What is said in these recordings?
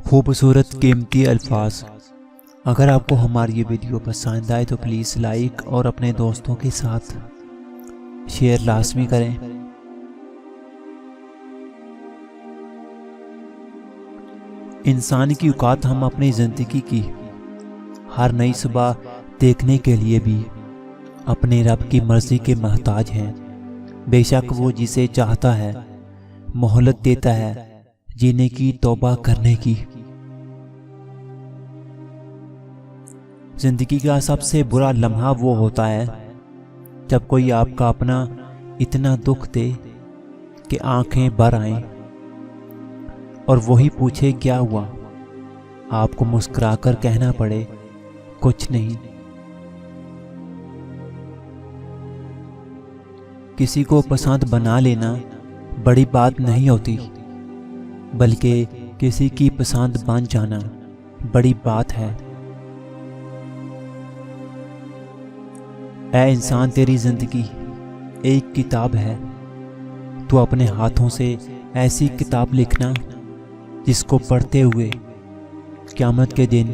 خوبصورت قیمتی الفاظ۔ اگر آپ کو ہماری یہ ویڈیو پسند آئے تو پلیز لائک اور اپنے دوستوں کے ساتھ شیئر لازمی کریں۔ انسان کی اوقات ہم اپنی زندگی کی ہر نئی صبح دیکھنے کے لیے بھی اپنے رب کی مرضی کے محتاج ہیں۔ بے شک وہ جسے چاہتا ہے مہلت دیتا ہے جینے کی، توبہ کرنے کی۔ زندگی کا سب سے برا لمحہ وہ ہوتا ہے جب کوئی آپ کا اپنا اتنا دکھ دے کہ آنکھیں بھر آئیں اور وہی پوچھے کیا ہوا، آپ کو مسکرا کر کہنا پڑے کچھ نہیں۔ کسی کو پسند بنا لینا بڑی بات نہیں ہوتی، بلکہ کسی کی پسند بن جانا بڑی بات ہے۔ اے انسان، تیری زندگی ایک کتاب ہے، تو اپنے ہاتھوں سے ایسی کتاب لکھنا جس کو پڑھتے ہوئے قیامت کے دن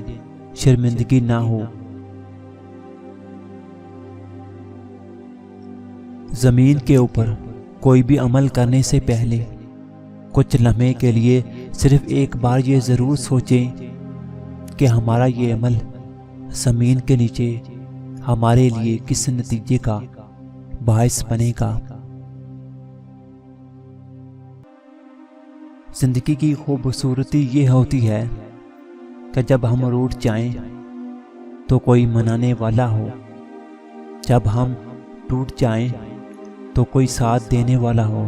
شرمندگی نہ ہو۔ زمین کے اوپر کوئی بھی عمل کرنے سے پہلے کچھ لمحے کے لیے صرف ایک بار یہ ضرور سوچیں کہ ہمارا یہ عمل زمین کے نیچے ہمارے لیے کس نتیجے کا باعث بنے گا۔ زندگی کی خوبصورتی یہ ہوتی ہے کہ جب ہم روٹھ جائیں تو کوئی منانے والا ہو، جب ہم ٹوٹ جائیں تو کوئی ساتھ دینے والا ہو۔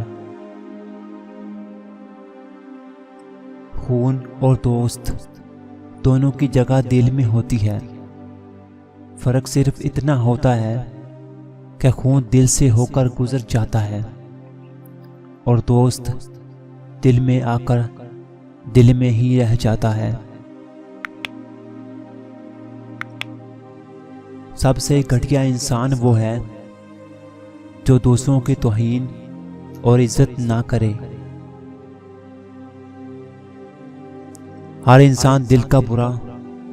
خون اور دوست دونوں کی جگہ دل میں ہوتی ہے، فرق صرف اتنا ہوتا ہے کہ خون دل سے ہو کر گزر جاتا ہے اور دوست دل میں آ کر دل میں ہی رہ جاتا ہے۔ سب سے گھٹیا انسان وہ ہے جو دوسروں کی توہین اور عزت نہ کرے۔ ہر انسان دل کا برا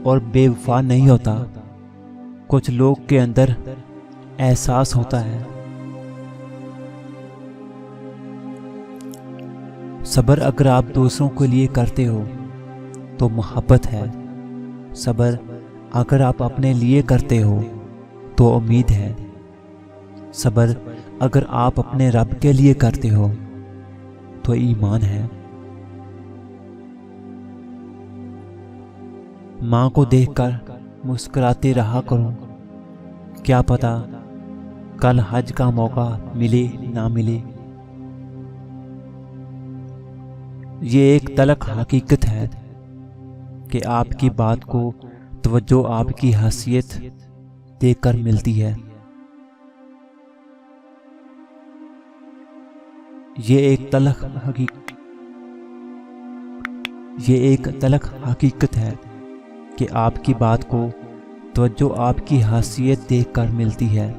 اور بے وفا نہیں ہوتا، کچھ لوگ کے اندر احساس ہوتا ہے۔ صبر اگر آپ دوسروں کے لیے کرتے ہو تو محبت ہے، صبر اگر آپ اپنے لیے کرتے ہو تو امید ہے، صبر اگر آپ اپنے رب کے لیے کرتے ہو تو ایمان ہے۔ ماں کو دیکھ کر مسکراتے رہا کرو، کیا پتا کل حج کا موقع ملے نہ ملے۔ یہ ایک تلخ حقیقت ہے کہ آپ کی بات کو توجہ آپ کی حیثیت دیکھ کر ملتی ہے۔ یہ ایک تلخ حقیقت ہے کہ آپ کی بات کو توجہ آپ کی حیثیت دیکھ کر ملتی ہے۔